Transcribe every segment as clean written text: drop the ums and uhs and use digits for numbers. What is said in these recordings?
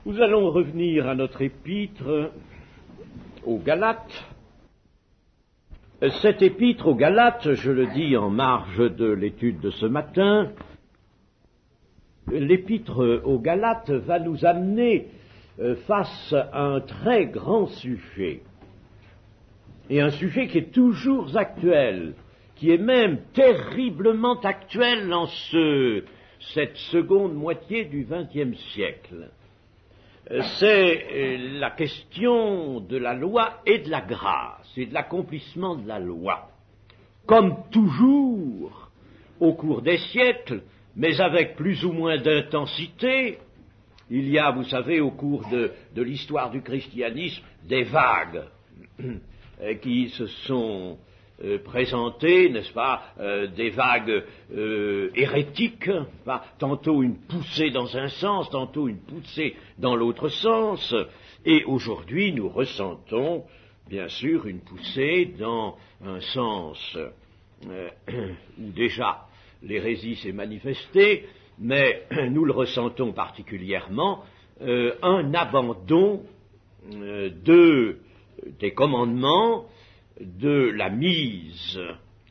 Nous allons revenir à notre épître aux Galates. Cette épître aux Galates, je le dis en marge de l'étude de ce matin, l'épître aux Galates va nous amener face à un très grand sujet, et un sujet qui est toujours actuel, qui est même terriblement actuel en cette seconde moitié du XXe siècle. C'est la question de la loi et de la grâce, et de l'accomplissement de la loi. Comme toujours, au cours des siècles, mais avec plus ou moins d'intensité, il y a, vous savez, au cours de l'histoire du christianisme, des vagues qui se sont présentées, n'est-ce pas, des vagues hérétiques, tantôt une poussée dans un sens, tantôt une poussée dans l'autre sens, et aujourd'hui nous ressentons, bien sûr, une poussée dans un sens où déjà l'hérésie s'est manifestée, mais nous le ressentons particulièrement, un abandon des commandements, de la mise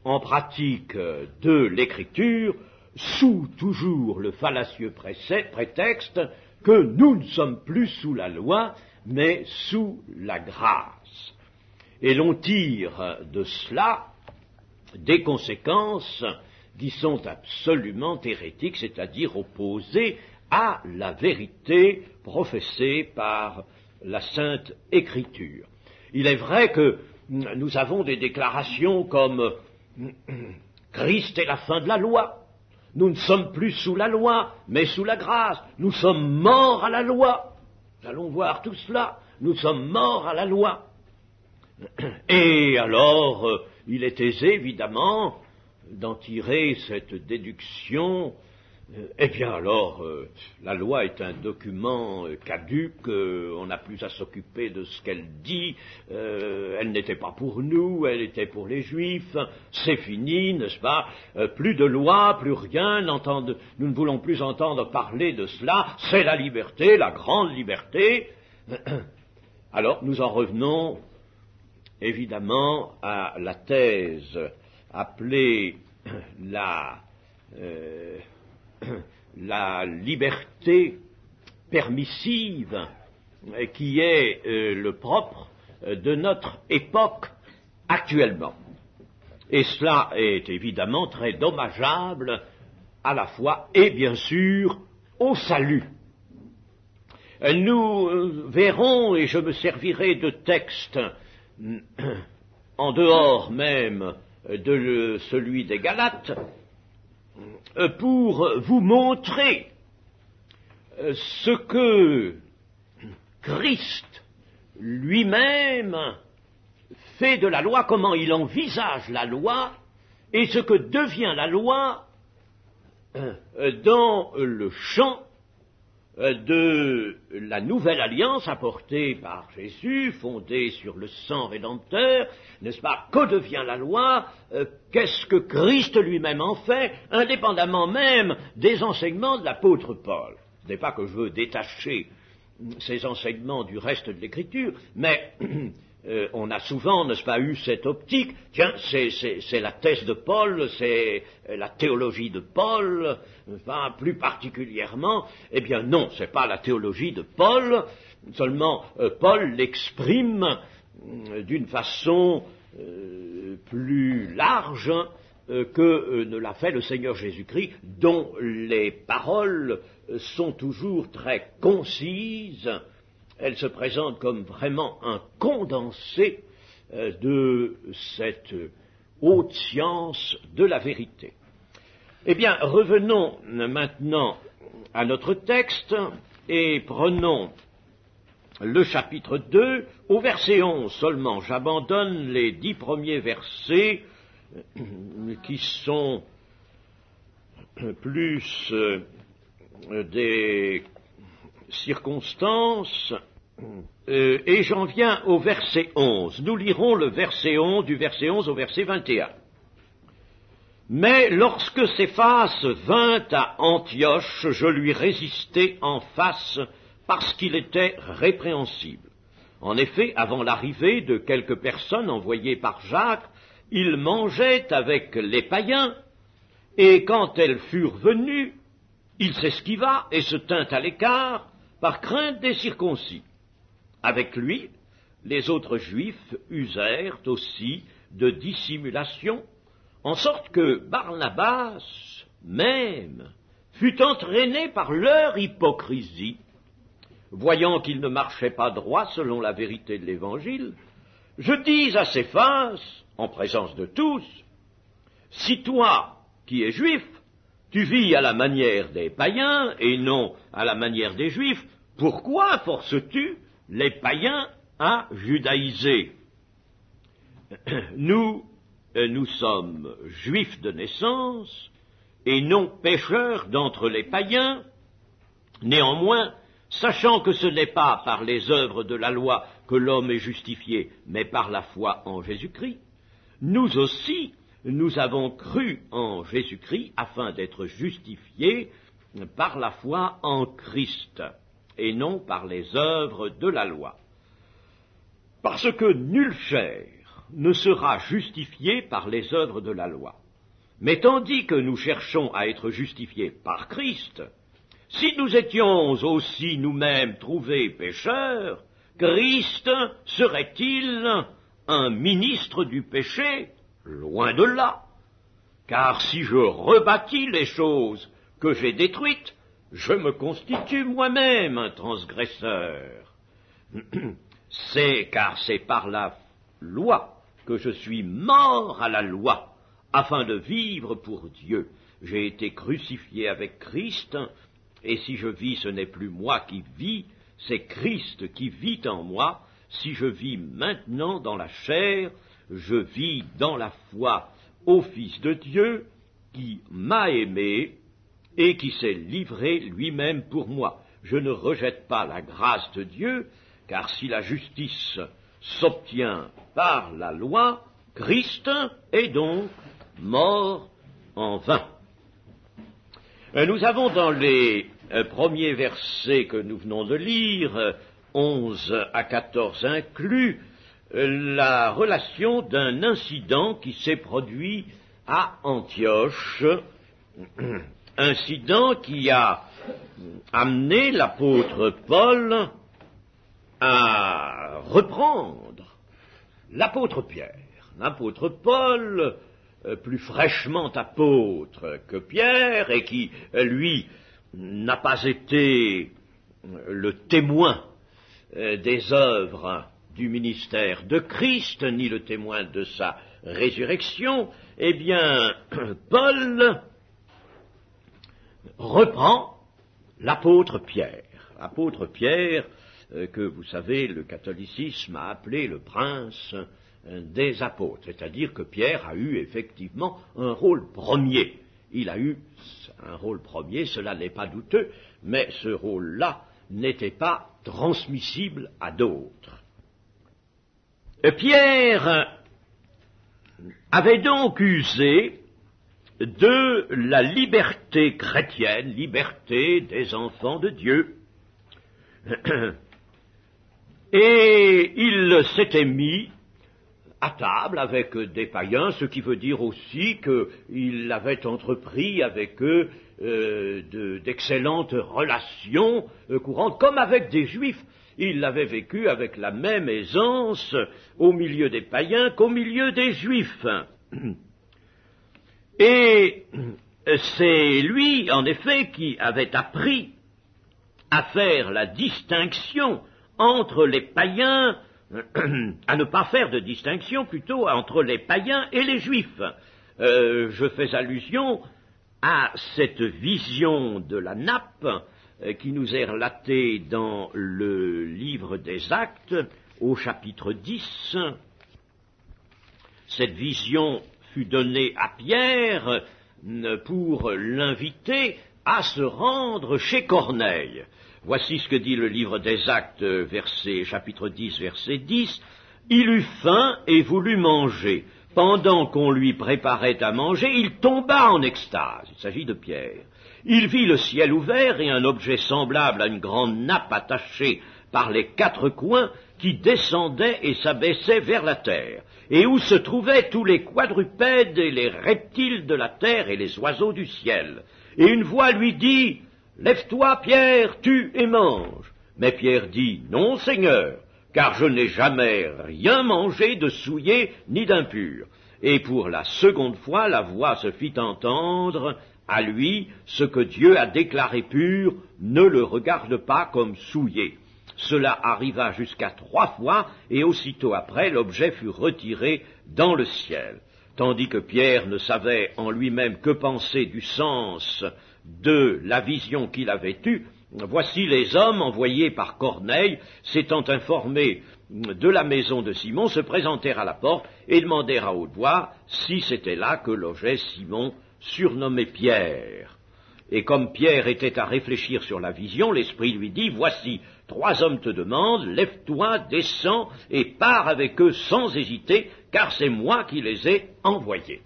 en pratique de l'écriture, sous toujours le fallacieux prétexte que nous ne sommes plus sous la loi, mais sous la grâce. Et l'on tire de cela des conséquences qui sont absolument hérétiques, c'est-à-dire opposées à la vérité professée par la Sainte Écriture. Il est vrai que nous avons des déclarations comme « Christ est la fin de la loi », « Nous ne sommes plus sous la loi, mais sous la grâce », « Nous sommes morts à la loi ». Nous allons voir tout cela. Nous sommes morts à la loi. Et alors, il est aisé, évidemment, d'en tirer cette déduction. Eh bien alors, la loi est un document caduc, on n'a plus à s'occuper de ce qu'elle dit, elle n'était pas pour nous, elle était pour les Juifs, c'est fini, n'est-ce pas, plus de loi, plus rien, nous ne voulons plus entendre parler de cela, c'est la liberté, la grande liberté. Alors nous en revenons évidemment à la thèse appelée la liberté permissive qui est le propre de notre époque actuellement. Et cela est évidemment très dommageable à la fois et bien sûr au salut. Nous verrons, et je me servirai de textes en dehors même de celui des Galates, pour vous montrer ce que Christ lui-même fait de la loi, comment il envisage la loi, et ce que devient la loi dans le champ de la nouvelle alliance apportée par Jésus, fondée sur le sang rédempteur, n'est-ce pas? Que devient la loi? Qu'est-ce que Christ lui-même en fait, indépendamment même des enseignements de l'apôtre Paul? Ce n'est pas que je veux détacher ces enseignements du reste de l'Écriture, mais on a souvent, n'est-ce pas, eu cette optique, tiens, c'est la thèse de Paul, c'est la théologie de Paul, enfin, plus particulièrement, eh bien non, c'est pas la théologie de Paul, seulement Paul l'exprime d'une façon plus large que ne l'a fait le Seigneur Jésus-Christ, dont les paroles sont toujours très concises. Elle se présente comme vraiment un condensé de cette haute science de la vérité. Eh bien, revenons maintenant à notre texte et prenons le chapitre 2, au verset 11 seulement. J'abandonne les 10 premiers versets qui sont plus des circonstances, et j'en viens au verset 11. Nous lirons le verset 11, du verset 11 au verset 21. Mais lorsque Céphas vint à Antioche, je lui résistai en face parce qu'il était répréhensible. En effet, avant l'arrivée de quelques personnes envoyées par Jacques, il mangeait avec les païens, et quand elles furent venues, il s'esquiva et se tint à l'écart par crainte des circoncis. Avec lui, les autres Juifs usèrent aussi de dissimulation, en sorte que Barnabas même fut entraîné par leur hypocrisie. Voyant qu'il ne marchait pas droit selon la vérité de l'Évangile, je dis à Céphas, en présence de tous, si toi, qui es juif, tu vis à la manière des païens et non à la manière des juifs, pourquoi forces-tu les païens à judaïser? Nous sommes juifs de naissance et non pécheurs d'entre les païens. Néanmoins, sachant que ce n'est pas par les œuvres de la loi que l'homme est justifié, mais par la foi en Jésus-Christ, nous aussi, nous avons cru en Jésus-Christ afin d'être justifiés par la foi en Christ, et non par les œuvres de la loi. Parce que nulle chair ne sera justifiée par les œuvres de la loi. Mais tandis que nous cherchons à être justifiés par Christ, si nous étions aussi nous-mêmes trouvés pécheurs, Christ serait-il un ministre du péché? Loin de là. Car si je rebâtis les choses que j'ai détruites, je me constitue moi-même un transgresseur. Car c'est par la loi que je suis mort à la loi, afin de vivre pour Dieu. J'ai été crucifié avec Christ, et si je vis, ce n'est plus moi qui vis, c'est Christ qui vit en moi. Si je vis maintenant dans la chair, je vis dans la foi au Fils de Dieu, qui m'a aimé et qui s'est livré lui-même pour moi. Je ne rejette pas la grâce de Dieu, car si la justice s'obtient par la loi, Christ est donc mort en vain. Nous avons dans les premiers versets que nous venons de lire, 11 à 14 inclus, la relation d'un incident qui s'est produit à Antioche, incident qui a amené l'apôtre Paul à reprendre l'apôtre Pierre. L'apôtre Paul, plus fraîchement apôtre que Pierre, et qui, lui, n'a pas été le témoin des œuvres du ministère de Christ, ni le témoin de sa résurrection, eh bien, Paul reprend l'apôtre Pierre. L'apôtre Pierre, que vous savez, le catholicisme a appelé le prince des apôtres, c'est-à-dire que Pierre a eu effectivement un rôle premier. Il a eu un rôle premier, cela n'est pas douteux, mais ce rôle-là n'était pas transmissible à d'autres. Pierre avait donc usé de la liberté chrétienne, liberté des enfants de Dieu, et il s'était mis à table avec des païens, ce qui veut dire aussi qu'il avait entrepris avec eux d'excellentes relations courantes, comme avec des juifs. Il l'avait vécu avec la même aisance au milieu des païens qu'au milieu des juifs. Et c'est lui, en effet, qui avait appris à faire la distinction entre les païens, à ne pas faire de distinction plutôt entre les païens et les juifs. Je fais allusion à cette vision de la nappe qui nous est relatée dans le livre des Actes au chapitre 10. Cette vision fut donnée à Pierre pour l'inviter à se rendre chez Corneille. Voici ce que dit le livre des Actes, chapitre 10, verset 10. « Il eut faim et voulut manger. Pendant qu'on lui préparait à manger, il tomba en extase. » Il s'agit de Pierre. il vit le ciel ouvert et un objet semblable à une grande nappe attachée par les quatre coins qui descendait et s'abaissait vers la terre, et où se trouvaient tous les quadrupèdes et les reptiles de la terre et les oiseaux du ciel. Et une voix lui dit, « Lève-toi, Pierre, tue et mange. » Mais Pierre dit, « Non, Seigneur, car je n'ai jamais rien mangé de souillé ni d'impur. » Et pour la seconde fois, la voix se fit entendre à lui, ce que Dieu a déclaré pur, ne le regarde pas comme souillé. Cela arriva jusqu'à 3 fois, et aussitôt après, l'objet fut retiré dans le ciel. Tandis que Pierre ne savait en lui-même que penser du sens de la vision qu'il avait eue, voici les hommes envoyés par Corneille, s'étant informés de la maison de Simon, se présentèrent à la porte et demandèrent à haute voix si c'était là que logeait Simon, surnommé Pierre. Et comme Pierre était à réfléchir sur la vision, l'Esprit lui dit, « Voici, 3 hommes te demandent, lève-toi, descends et pars avec eux sans hésiter, car c'est moi qui les ai envoyés. »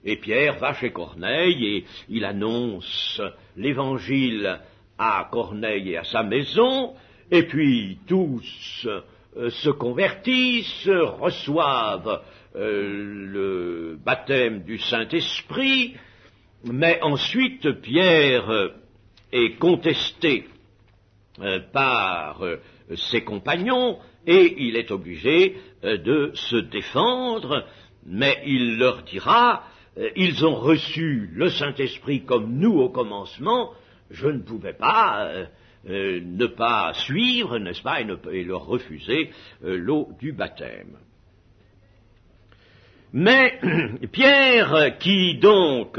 Et Pierre va chez Corneille et il annonce l'Évangile à Corneille et à sa maison, et puis tous se convertissent, reçoivent le baptême du Saint-Esprit, mais ensuite Pierre est contesté par ses compagnons et il est obligé de se défendre, mais il leur dira, ils ont reçu le Saint-Esprit comme nous au commencement, je ne pouvais pas ne pas suivre, n'est-ce pas, et leur refuser l'eau du baptême. Mais Pierre, qui donc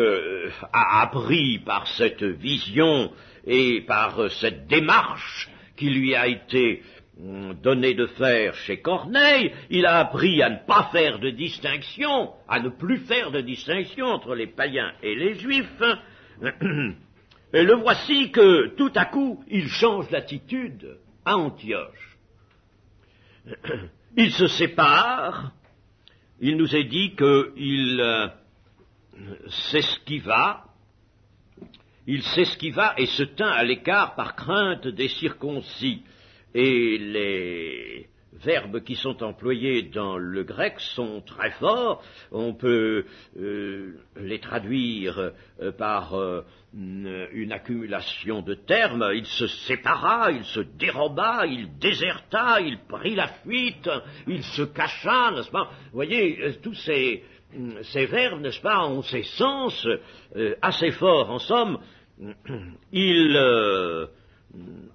a appris par cette vision et par cette démarche qui lui a été donnée de faire chez Corneille, il a appris à ne pas faire de distinction, à ne plus faire de distinction entre les païens et les juifs. Et le voici que, tout à coup, il change d'attitude à Antioche. Il se sépare, il nous est dit qu'il s'esquiva et se tint à l'écart par crainte des circoncis. Et les verbes qui sont employés dans le grec sont très forts. On peut les traduire par une accumulation de termes. Il se sépara, il se déroba, il déserta, il prit la fuite, il se cacha, n'est-ce pas? Vous voyez, tous ces verbes, n'est-ce pas, ont ces sens assez forts. En somme, il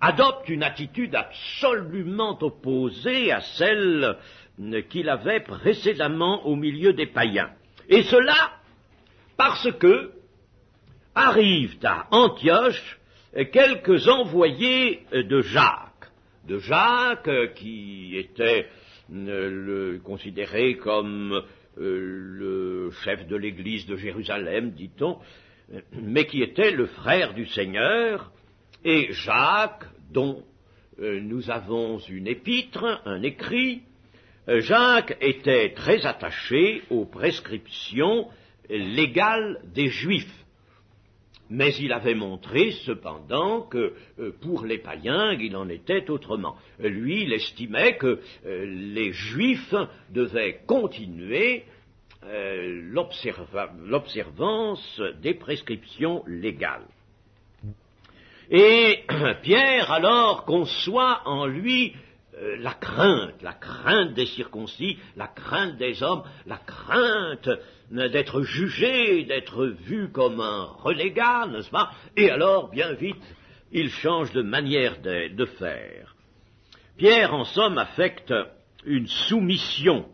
adopte une attitude absolument opposée à celle qu'il avait précédemment au milieu des païens. Et cela parce que arrivent à Antioche quelques envoyés de Jacques qui était considéré comme le chef de l'église de Jérusalem, dit-on, mais qui était le frère du Seigneur. Et Jacques, dont nous avons une épître, un écrit, Jacques était très attaché aux prescriptions légales des Juifs. Mais il avait montré cependant que pour les païens, il en était autrement. Lui, il estimait que les Juifs devaient continuer l'observance des prescriptions légales. Et Pierre, alors, conçoit en lui la crainte des circoncis, la crainte des hommes, la crainte d'être jugé, d'être vu comme un renégat, n'est-ce pas? Et alors, bien vite, il change de manière de faire. Pierre, en somme, affecte une soumission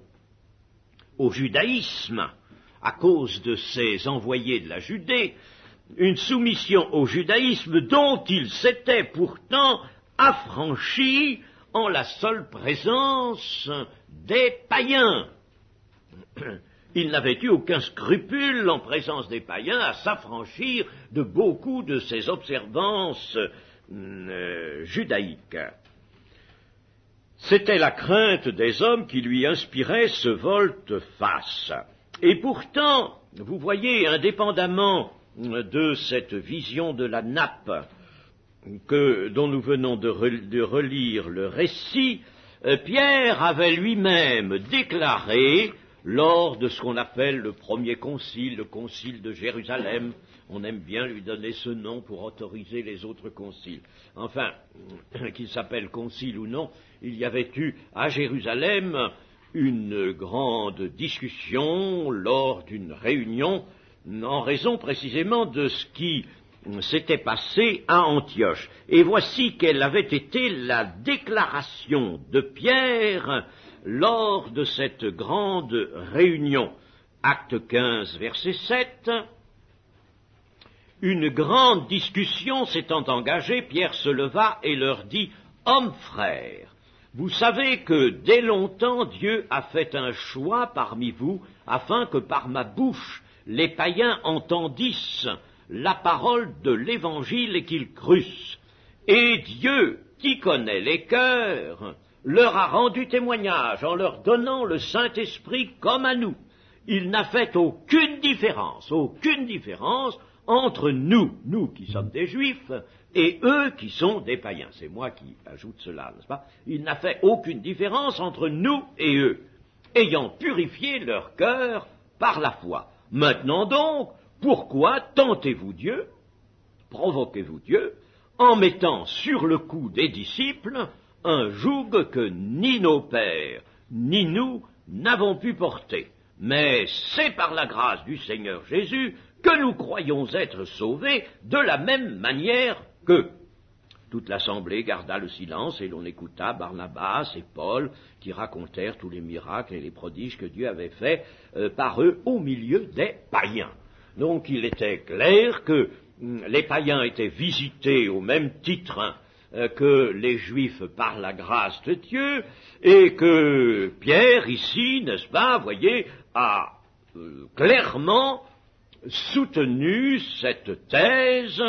au judaïsme à cause de ses envoyés de la Judée, une soumission au judaïsme dont il s'était pourtant affranchi en la seule présence des païens. Il n'avait eu aucun scrupule en présence des païens à s'affranchir de beaucoup de ces observances judaïques. C'était la crainte des hommes qui lui inspirait ce volte-face. Et pourtant, vous voyez, indépendamment de cette vision de la nappe dont nous venons de relire le récit, Pierre avait lui-même déclaré lors de ce qu'on appelle le premier concile, le concile de Jérusalem. On aime bien lui donner ce nom pour autoriser les autres conciles. Enfin, qu'il s'appelle concile ou non, il y avait eu à Jérusalem une grande discussion lors d'une réunion en raison précisément de ce qui s'était passé à Antioche. Et voici quelle avait été la déclaration de Pierre lors de cette grande réunion. Acte 15, verset 7. Une grande discussion s'étant engagée, Pierre se leva et leur dit « Hommes frères, vous savez que dès longtemps Dieu a fait un choix parmi vous afin que par ma bouche les païens entendissent la parole de l'Évangile et qu'ils crussent. Et Dieu, qui connaît les cœurs, leur a rendu témoignage en leur donnant le Saint-Esprit comme à nous. Il n'a fait aucune différence entre nous qui sommes des Juifs, et eux qui sont des païens. C'est moi qui ajoute cela, n'est-ce pas? Il n'a fait aucune différence entre nous et eux, ayant purifié leur cœur par la foi. Maintenant donc, pourquoi tentez-vous Dieu, provoquez-vous Dieu, en mettant sur le cou des disciples un joug que ni nos pères, ni nous n'avons pu porter? Mais c'est par la grâce du Seigneur Jésus que nous croyons être sauvés de la même manière qu'eux. Toute l'assemblée garda le silence et l'on écouta Barnabas et Paul qui racontèrent tous les miracles et les prodiges que Dieu avait faits par eux au milieu des païens. Donc il était clair que les païens étaient visités au même titre que les Juifs par la grâce de Dieu, et que Pierre, ici, n'est-ce pas, voyez, a clairement soutenu cette thèse,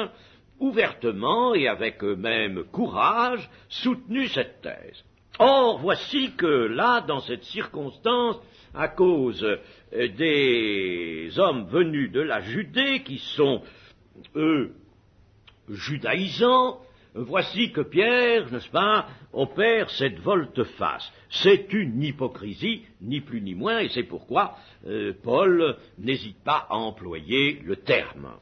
ouvertement et avec même courage, soutenu cette thèse. Or, voici que là, dans cette circonstance, à cause des hommes venus de la Judée, qui sont, eux, judaïsants, voici que Pierre, n'est-ce pas, opère cette volte-face. C'est une hypocrisie, ni plus ni moins, et c'est pourquoi Paul n'hésite pas à employer le terme.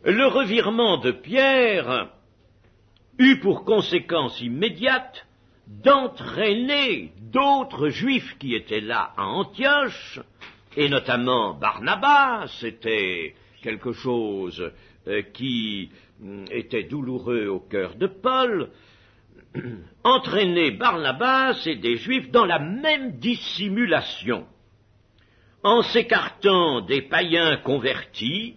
Le revirement de Pierre eut pour conséquence immédiate d'entraîner d'autres Juifs qui étaient là à Antioche, et notamment Barnabas. C'était quelque chose qui était douloureux au cœur de Paul, entraîner Barnabas et des Juifs dans la même dissimulation, en s'écartant des païens convertis,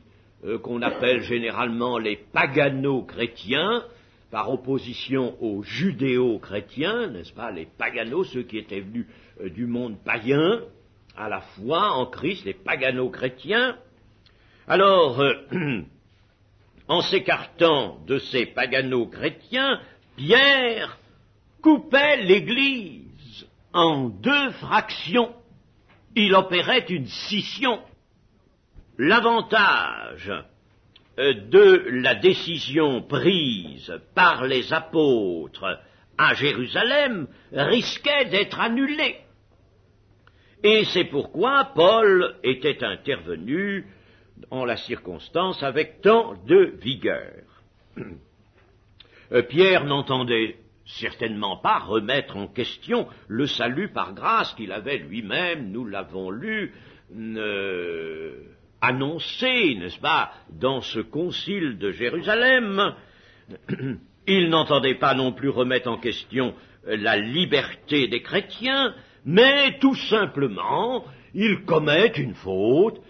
qu'on appelle généralement les pagano-chrétiens, par opposition aux judéo-chrétiens, n'est-ce pas, les paganos, ceux qui étaient venus du monde païen, à la foi en Christ, les pagano-chrétiens. Alors, en s'écartant de ces pagano-chrétiens, Pierre coupait l'Église en deux fractions. Il opérait une scission. L'avantage de la décision prise par les apôtres à Jérusalem risquait d'être annulé. Et c'est pourquoi Paul était intervenu en la circonstance avec tant de vigueur. Pierre n'entendait certainement pas remettre en question le salut par grâce qu'il avait lui-même, nous l'avons lu, annoncé, n'est-ce pas, dans ce concile de Jérusalem. Il n'entendait pas non plus remettre en question la liberté des chrétiens, mais tout simplement, il commet une faute,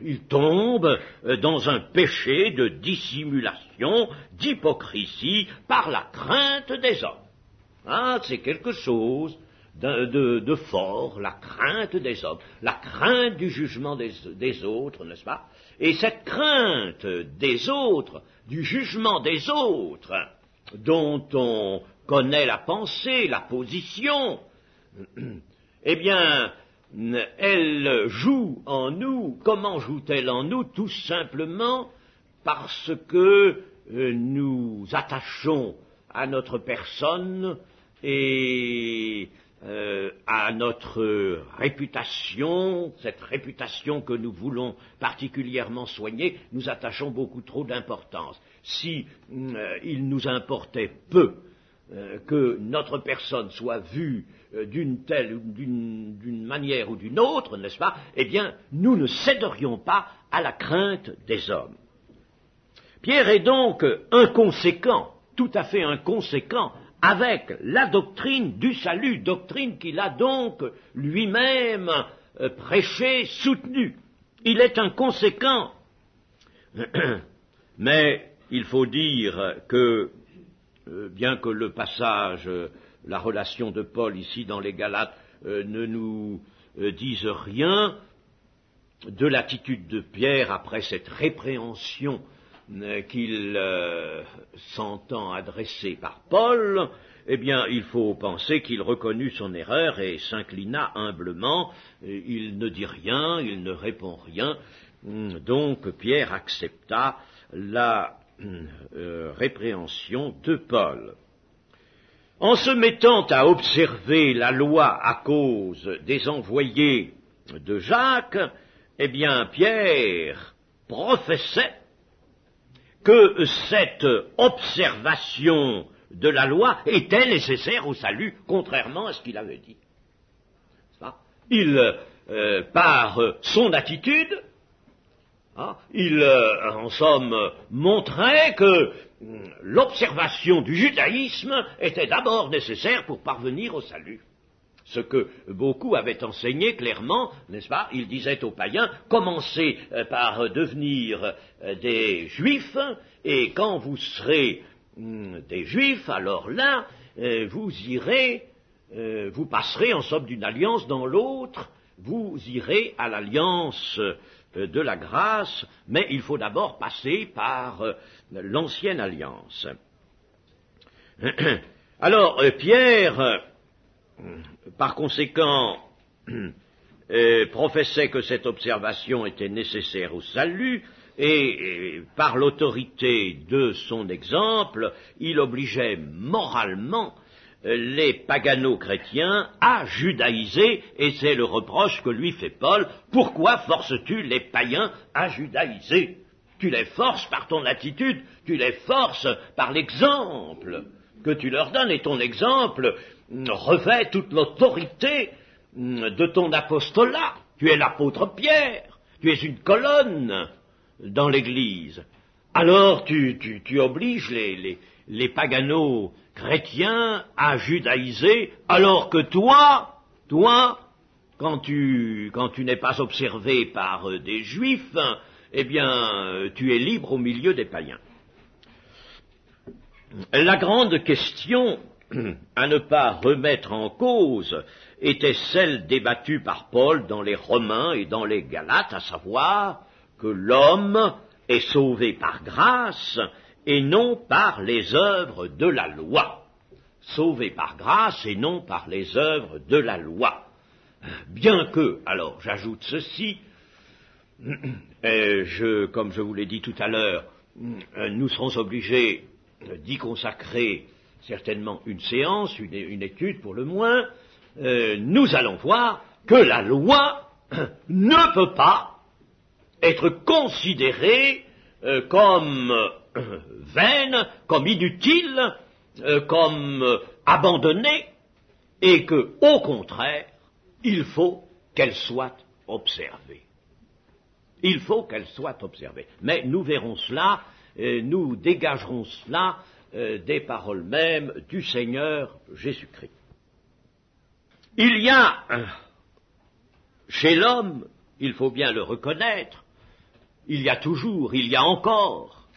il tombe dans un péché de dissimulation, d'hypocrisie, par la crainte des hommes. Ah, c'est quelque chose de fort, la crainte des hommes, la crainte du jugement des autres, n'est-ce pas? Et cette crainte des autres, du jugement des autres, dont on connaît la pensée, la position, eh bien, elle joue en nous. Comment joue-t-elle en nous? Tout simplement parce que nous attachons à notre personne et à notre réputation, cette réputation que nous voulons particulièrement soigner, nous attachons beaucoup trop d'importance. Si il nous importait peu que notre personne soit vue d'une telle ou d'une manière ou d'une autre, n'est-ce pas, eh bien, nous ne céderions pas à la crainte des hommes. Pierre est donc inconséquent, tout à fait inconséquent, avec la doctrine du salut, doctrine qu'il a donc lui-même prêchée, soutenue. Il est inconséquent. Mais il faut dire que, bien que le passage, la relation de Paul ici dans les Galates ne nous dise rien de l'attitude de Pierre après cette répréhension qu'il s'entend adresser par Paul, eh bien, il faut penser qu'il reconnut son erreur et s'inclina humblement. Il ne dit rien, il ne répond rien. Donc, Pierre accepta la répréhension de Paul. En se mettant à observer la loi à cause des envoyés de Jacques, eh bien, Pierre professait que cette observation de la loi était nécessaire au salut, contrairement à ce qu'il avait dit. Il, par son attitude, il, en somme, montrait que l'observation du judaïsme était d'abord nécessaire pour parvenir au salut. Ce que beaucoup avaient enseigné clairement, n'est-ce pas? Ils disaient aux païens, commencez par devenir des juifs, et quand vous serez des juifs, alors là, vous irez, vous passerez en somme d'une alliance dans l'autre, vous irez à l'alliance de la grâce, mais il faut d'abord passer par l'ancienne alliance. Alors, Pierre, par conséquent, professait que cette observation était nécessaire au salut, et par l'autorité de son exemple, il obligeait moralement les pagano-chrétiens à judaïser, et c'est le reproche que lui fait Paul. Pourquoi forces-tu les païens à judaïser? Tu les forces par ton attitude, tu les forces par l'exemple que tu leur donnes, et ton exemple revêt toute l'autorité de ton apostolat. Tu es l'apôtre Pierre, tu es une colonne dans l'Église. Alors tu obliges les paganos chrétiens à judaïser, alors que toi, quand tu n'es pas observé par des juifs, eh bien, tu es libre au milieu des païens. La grande question à ne pas remettre en cause était celle débattue par Paul dans les Romains et dans les Galates, à savoir que l'homme est sauvé par grâce et non par les œuvres de la loi. Sauvé par grâce et non par les œuvres de la loi. Bien que, alors j'ajoute ceci, comme je vous l'ai dit tout à l'heure, nous serons obligés d'y consacrer certainement une séance, une étude pour le moins. Nous allons voir que la loi ne peut pas être considérée comme vaine, comme inutile, comme abandonnée, et que, au contraire, il faut qu'elle soit observée. Il faut qu'elle soit observée. Mais nous verrons cela, nous dégagerons cela des paroles mêmes du Seigneur Jésus-Christ. Il y a chez l'homme, il faut bien le reconnaître, il y a encore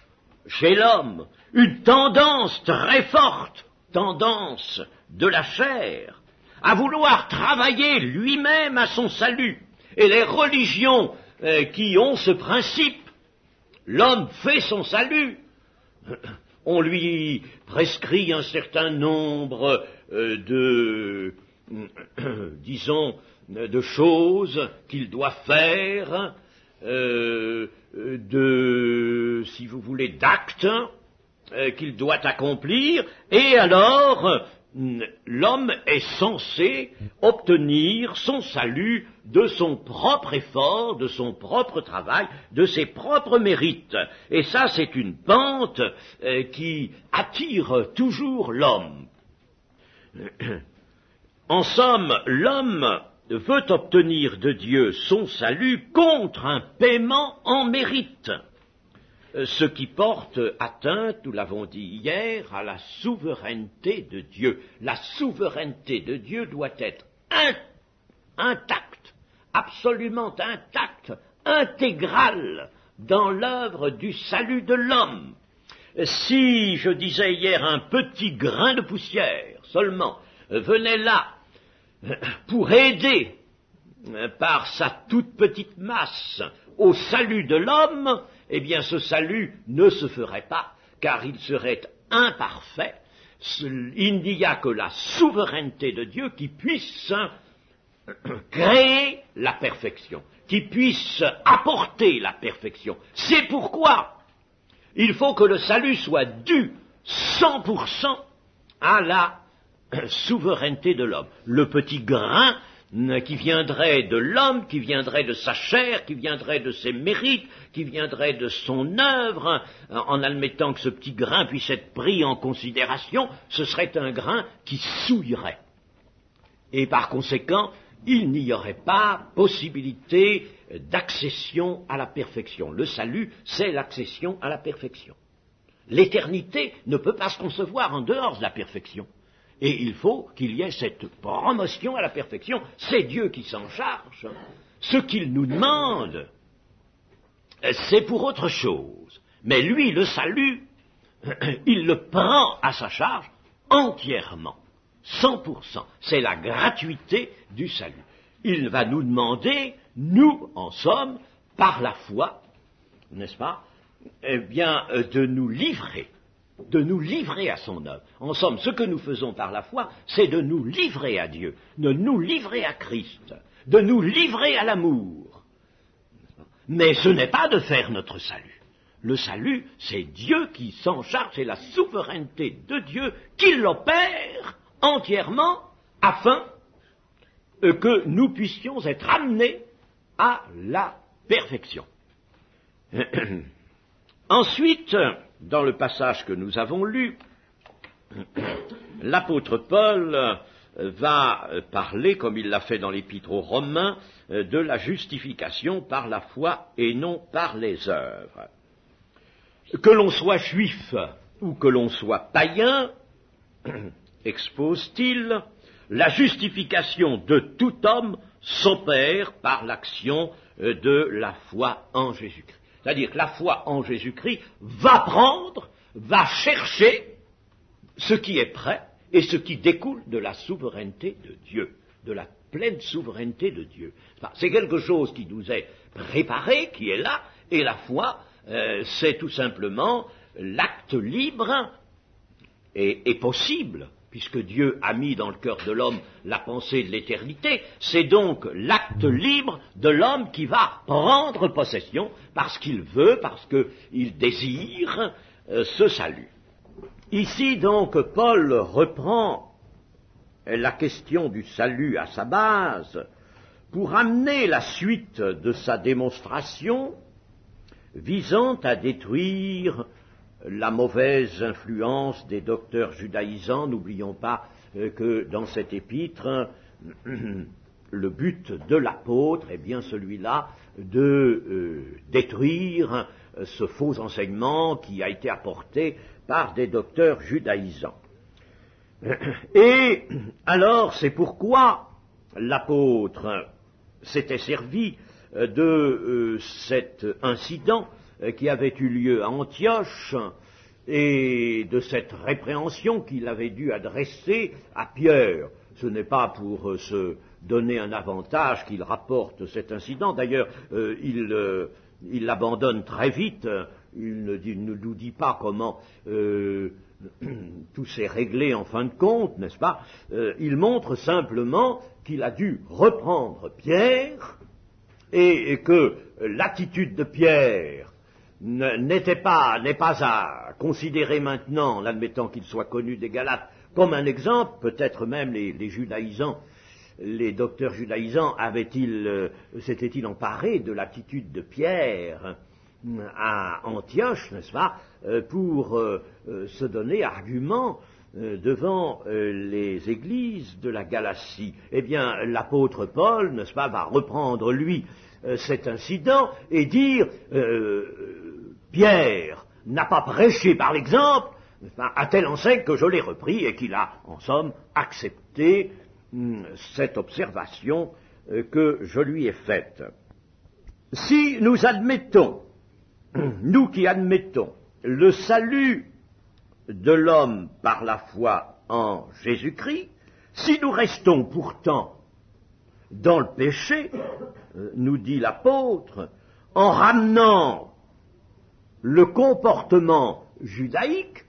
chez l'homme une tendance très forte, tendance de la chair, à vouloir travailler lui-même à son salut. Et les religions qui ont ce principe, l'homme fait son salut, on lui prescrit un certain nombre disons, de choses qu'il doit faire, si vous voulez, d'actes qu'il doit accomplir, et alors l'homme est censé obtenir son salut de son propre effort, de son propre travail, de ses propres mérites. Et ça, c'est une pente qui attire toujours l'homme. En somme, l'homme veut obtenir de Dieu son salut contre un paiement en mérite, ce qui porte atteinte, nous l'avons dit hier, à la souveraineté de Dieu. La souveraineté de Dieu doit être intacte, absolument intacte, intégrale dans l'œuvre du salut de l'homme. Si, je disais hier, un petit grain de poussière seulement venait là pour aider par sa toute petite masse au salut de l'homme, eh bien ce salut ne se ferait pas, car il serait imparfait. Il n'y a que la souveraineté de Dieu qui puisse créer la perfection, qui puisse apporter la perfection. C'est pourquoi il faut que le salut soit dû 100% à la souveraineté de l'homme. Le petit grain qui viendrait de l'homme, qui viendrait de sa chair, qui viendrait de ses mérites, qui viendrait de son œuvre, en admettant que ce petit grain puisse être pris en considération, ce serait un grain qui souillerait. Et par conséquent, il n'y aurait pas possibilité d'accession à la perfection. Le salut, c'est l'accession à la perfection. L'éternité ne peut pas se concevoir en dehors de la perfection. Et il faut qu'il y ait cette promotion à la perfection. C'est Dieu qui s'en charge. Ce qu'il nous demande, c'est pour autre chose. Mais lui, le salut, il le prend à sa charge entièrement, 100%. C'est la gratuité du salut. Il va nous demander, nous, en somme, par la foi, n'est-ce pas, eh bien, de nous livrer à son œuvre. En somme, ce que nous faisons par la foi, c'est de nous livrer à Dieu, de nous livrer à Christ, de nous livrer à l'amour. Mais ce n'est pas de faire notre salut. Le salut, c'est Dieu qui s'en charge, c'est la souveraineté de Dieu qui l'opère entièrement afin que nous puissions être amenés à la perfection. Ensuite, dans le passage que nous avons lu, l'apôtre Paul va parler, comme il l'a fait dans l'Épître aux Romains, de la justification par la foi et non par les œuvres. Que l'on soit juif ou que l'on soit païen, expose-t-il, la justification de tout homme s'opère par l'action de la foi en Jésus-Christ. C'est-à-dire que la foi en Jésus-Christ va chercher ce qui est prêt et ce qui découle de la souveraineté de Dieu, de la pleine souveraineté de Dieu. C'est quelque chose qui nous est préparé, qui est là, et la foi, c'est tout simplement l'acte libre et possible, puisque Dieu a mis dans le cœur de l'homme la pensée de l'éternité, c'est donc l'acte libre de l'homme qui va prendre possession parce qu'il veut, parce qu'il désire ce salut. Ici donc Paul reprend la question du salut à sa base pour amener la suite de sa démonstration visant à détruire la mauvaise influence des docteurs judaïsants. N'oublions pas que dans cet épître, le but de l'apôtre est bien celui-là de détruire ce faux enseignement qui a été apporté par des docteurs judaïsants. Et alors, c'est pourquoi l'apôtre s'était servi de cet incident qui avait eu lieu à Antioche et de cette répréhension qu'il avait dû adresser à Pierre. Ce n'est pas pour se donner un avantage qu'il rapporte cet incident. D'ailleurs, il l'abandonne très vite. il ne nous dit pas comment tout s'est réglé en fin de compte, n'est-ce pas? Il montre simplement qu'il a dû reprendre Pierre et que l'attitude de Pierre n'est pas à considérer maintenant, l'admettant qu'il soit connu des Galates, comme un exemple. Peut-être même les judaïsants, les docteurs judaïsants s'étaient-ils emparés de l'attitude de Pierre à Antioche, n'est-ce pas, pour se donner argument devant les églises de la Galatie. Eh bien, l'apôtre Paul, n'est-ce pas, va reprendre, lui, cet incident et dire Pierre n'a pas prêché par l'exemple, à telle enseigne que je l'ai repris et qu'il a, en somme, accepté cette observation que je lui ai faite. Si nous admettons, nous qui admettons le salut de l'homme par la foi en Jésus-Christ, si nous restons pourtant dans le péché, nous dit l'apôtre, en ramenant le comportement judaïque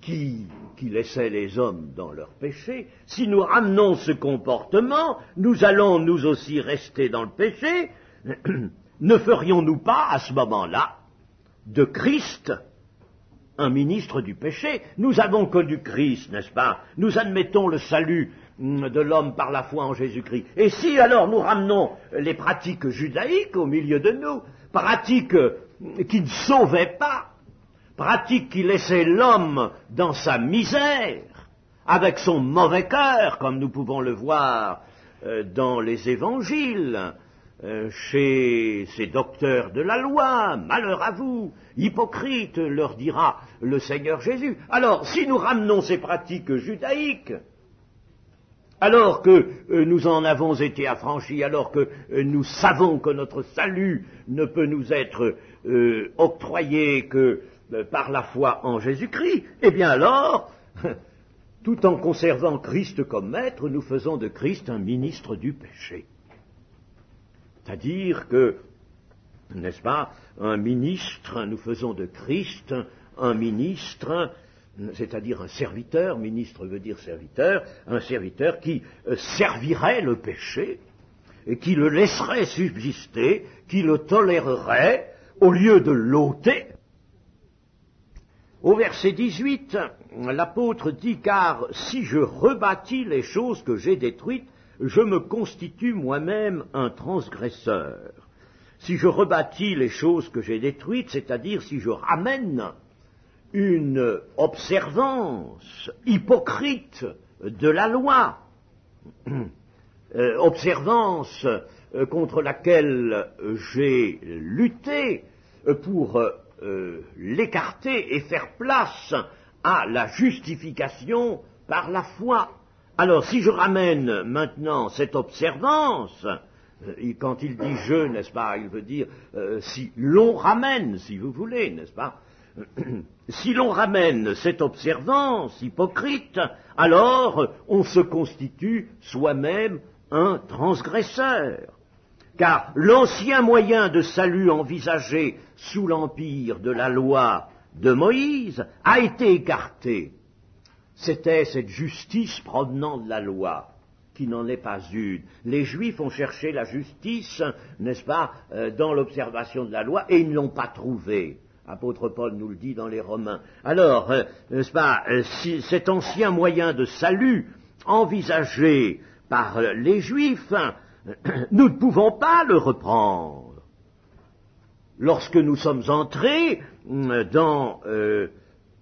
qui laissait les hommes dans leur péché, si nous ramenons ce comportement, nous allons nous aussi rester dans le péché. Ne ferions-nous pas à ce moment-là de Christ un ministre du péché? Nous avons connu Christ, n'est-ce pas? Nous admettons le salut de l'homme par la foi en Jésus-Christ. Et si alors nous ramenons les pratiques judaïques au milieu de nous, pratiques qui ne sauvaient pas, pratiques qui laissaient l'homme dans sa misère, avec son mauvais cœur, comme nous pouvons le voir dans les évangiles, chez ces docteurs de la loi, malheur à vous, hypocrites, leur dira le Seigneur Jésus. Alors, si nous ramenons ces pratiques judaïques, alors que nous en avons été affranchis, alors que nous savons que notre salut ne peut nous être octroyé que par la foi en Jésus-Christ, eh bien alors, tout en conservant Christ comme maître, nous faisons de Christ un ministre du péché. C'est-à-dire que, n'est-ce pas, un ministre, nous faisons de Christ un ministre, c'est-à-dire un serviteur, ministre veut dire serviteur, un serviteur qui servirait le péché, et qui le laisserait subsister, qui le tolérerait, au lieu de l'ôter. Au verset 18, l'apôtre dit, car si je rebâtis les choses que j'ai détruites, je me constitue moi-même un transgresseur. Si je rebâtis les choses que j'ai détruites, c'est-à-dire si je ramène une observance hypocrite de la loi, observance contre laquelle j'ai lutté pour l'écarter et faire place à la justification par la foi. Alors, si je ramène maintenant cette observance, quand il dit « je », n'est-ce pas, il veut dire si l'on ramène, si vous voulez, n'est-ce pas, si l'on ramène cette observance hypocrite, alors on se constitue soi-même un transgresseur. Car l'ancien moyen de salut envisagé sous l'empire de la loi de Moïse a été écarté. C'était cette justice provenant de la loi, qui n'en est pas une. Les Juifs ont cherché la justice, n'est-ce pas, dans l'observation de la loi, et ils ne l'ont pas trouvée. Apôtre Paul nous le dit dans les Romains. Alors, n'est-ce pas, si cet ancien moyen de salut envisagé par les Juifs, nous ne pouvons pas le reprendre. Lorsque nous sommes entrés dans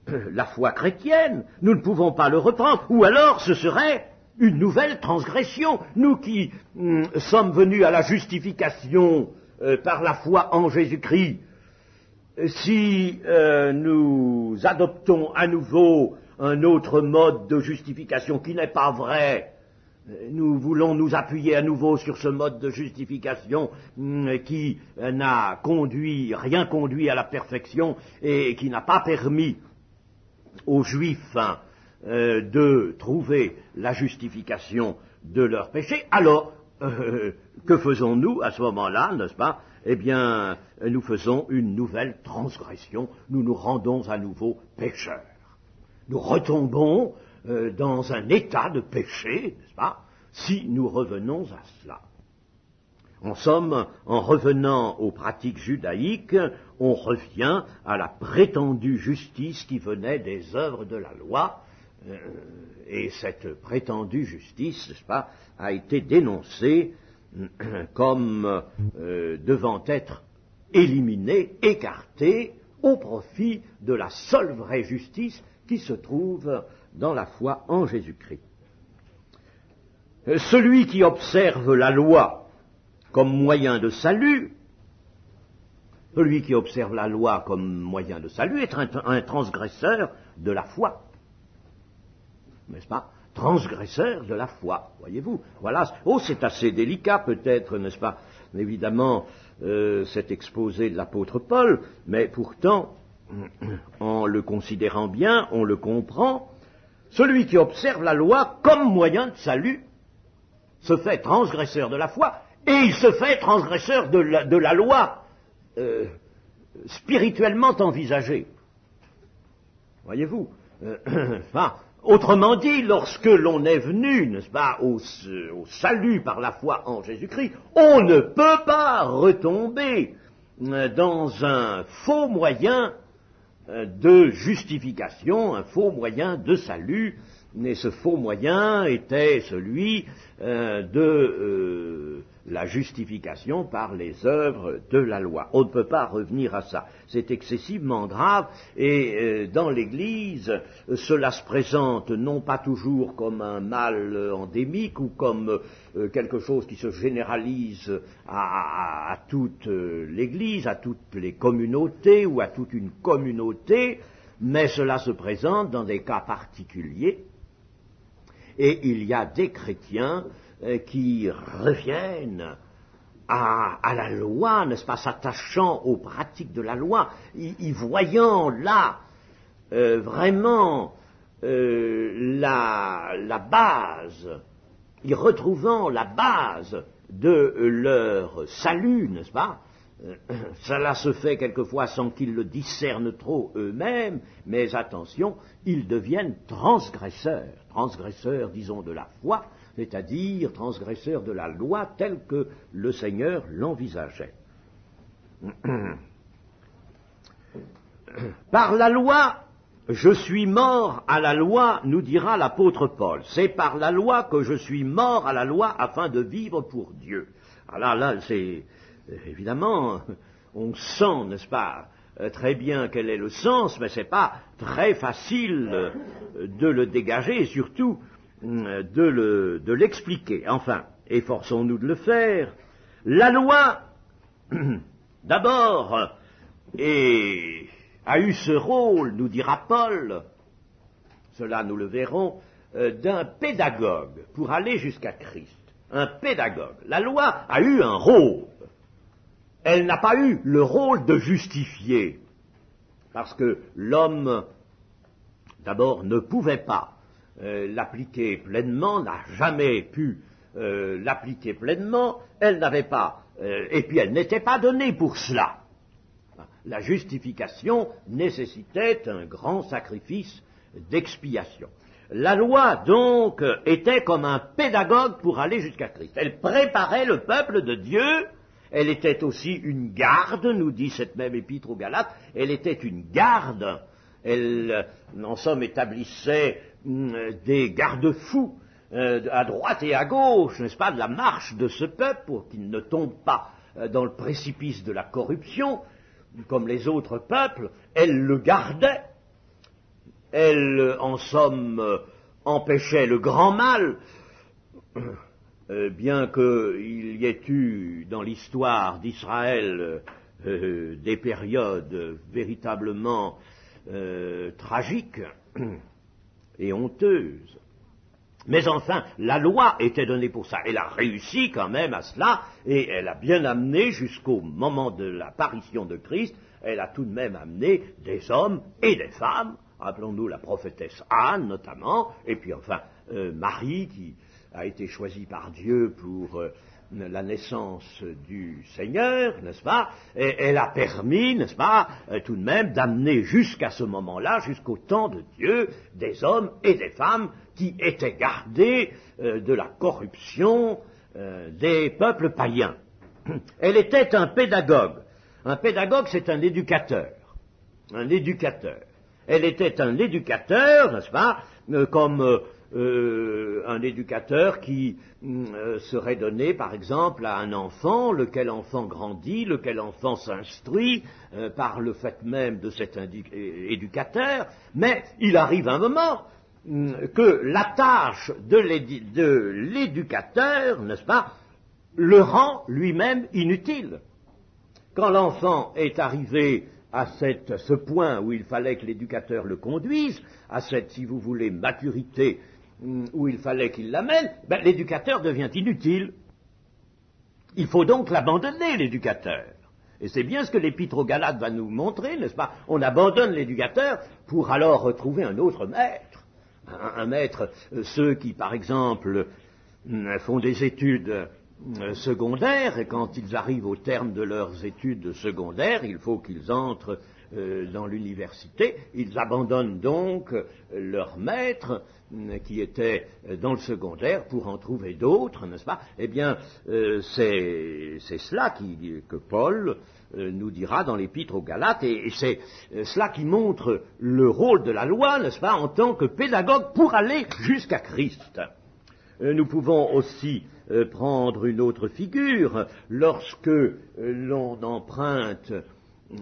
la foi chrétienne, nous ne pouvons pas le reprendre, ou alors ce serait une nouvelle transgression. Nous qui sommes venus à la justification par la foi en Jésus-Christ, si nous adoptons à nouveau un autre mode de justification qui n'est pas vrai, nous voulons nous appuyer à nouveau sur ce mode de justification qui n'a rien conduit à la perfection et qui n'a pas permis aux Juifs de trouver la justification de leurs péchés, alors que faisons-nous à ce moment-là, n'est-ce pas? Eh bien, nous faisons une nouvelle transgression, nous nous rendons à nouveau pécheurs. Nous retombons dans un état de péché, n'est-ce pas, si nous revenons à cela. En somme, en revenant aux pratiques judaïques, on revient à la prétendue justice qui venait des œuvres de la loi, et cette prétendue justice, n'est-ce pas, a été dénoncée comme devant être éliminée, écartée, au profit de la seule vraie justice qui se trouve dans la foi en Jésus-Christ. Celui qui observe la loi comme moyen de salut, celui qui observe la loi comme moyen de salut est un transgresseur de la foi. N'est-ce pas? Transgresseur de la foi, voyez-vous. Voilà. Oh, c'est assez délicat peut-être, n'est-ce pas? Évidemment, cet exposé de l'apôtre Paul, mais pourtant, en le considérant bien, on le comprend. Celui qui observe la loi comme moyen de salut se fait transgresseur de la foi, et il se fait transgresseur de la loi spirituellement envisagée. Voyez-vous. Enfin, autrement dit, lorsque l'on est venu, n'est-ce pas, au salut par la foi en Jésus-Christ, on ne peut pas retomber dans un faux moyen de justification, un faux moyen de salut, mais ce faux moyen était celui de la justification par les œuvres de la loi. On ne peut pas revenir à ça. C'est excessivement grave et dans l'Église, cela se présente non pas toujours comme un mal endémique ou comme quelque chose qui se généralise à toute l'Église, à toutes les communautés ou à toute une communauté, mais cela se présente dans des cas particuliers. Et il y a des chrétiens qui reviennent à la loi, n'est-ce pas, s'attachant aux pratiques de la loi, y voyant là vraiment la base, y retrouvant la base de leur salut, n'est-ce pas? Cela se fait quelquefois sans qu'ils le discernent trop eux-mêmes, mais attention, ils deviennent transgresseurs, disons, de la foi, c'est-à-dire transgresseurs de la loi telle que le Seigneur l'envisageait. Par la loi, je suis mort à la loi, nous dira l'apôtre Paul. C'est par la loi que je suis mort à la loi afin de vivre pour Dieu. Alors là, c'est... Évidemment, on sent, n'est-ce pas, très bien quel est le sens, mais c'est pas très facile de le dégager et surtout de l'expliquer. Enfin, efforçons-nous de le faire. La loi, d'abord, a eu ce rôle, nous dira Paul, cela nous le verrons, d'un pédagogue pour aller jusqu'à Christ. Un pédagogue. La loi a eu un rôle. Elle n'a pas eu le rôle de justifier, parce que l'homme, d'abord, ne pouvait pas l'appliquer pleinement, n'a jamais pu l'appliquer pleinement, elle n'avait pas, et puis elle n'était pas donnée pour cela. La justification nécessitait un grand sacrifice d'expiation. La loi, donc, était comme un pédagogue pour aller jusqu'à Christ. Elle préparait le peuple de Dieu. Elle était aussi une garde, nous dit cette même épître aux Galates, elle était une garde, elle, en somme, établissait des garde-fous à droite et à gauche, n'est-ce pas, de la marche de ce peuple, pour qu'il ne tombe pas dans le précipice de la corruption, comme les autres peuples. Elle le gardait, elle, en somme, empêchait le grand mal, bien qu'il y ait eu dans l'histoire d'Israël des périodes véritablement tragiques et honteuses. Mais enfin, la loi était donnée pour ça. Elle a réussi quand même à cela, et elle a bien amené jusqu'au moment de l'apparition de Christ, elle a tout de même amené des hommes et des femmes, rappelons-nous la prophétesse Anne notamment, et puis enfin Marie qui a été choisie par Dieu pour la naissance du Seigneur, n'est-ce pas? Et elle a permis, n'est-ce pas, tout de même, d'amener jusqu'à ce moment-là, jusqu'au temps de Dieu, des hommes et des femmes qui étaient gardés de la corruption des peuples païens. Elle était un pédagogue. Un pédagogue, c'est un éducateur. Un éducateur. Elle était un éducateur, n'est-ce pas, comme un éducateur qui serait donné, par exemple, à un enfant, lequel enfant grandit, lequel enfant s'instruit par le fait même de cet éducateur, mais il arrive un moment que la tâche de l'éducateur, n'est-ce pas, le rend lui-même inutile. Quand l'enfant est arrivé à ce point où il fallait que l'éducateur le conduise, à cette, si vous voulez, maturité où il fallait qu'il l'amène, l'éducateur devient inutile. Il faut donc l'abandonner, l'éducateur. Et c'est bien ce que l'Épître aux Galates va nous montrer, n'est-ce pas? On abandonne l'éducateur pour alors retrouver un autre maître. Un maître, ceux qui, par exemple, font des études secondaires, et quand ils arrivent au terme de leurs études secondaires, il faut qu'ils entrent dans l'université. Ils abandonnent donc leur maître qui était dans le secondaire pour en trouver d'autres, n'est-ce pas? Eh bien, c'est cela que Paul nous dira dans l'Épître aux Galates, et c'est cela qui montre le rôle de la loi, n'est-ce pas, en tant que pédagogue pour aller jusqu'à Christ. Nous pouvons aussi prendre une autre figure lorsque l'on emprunte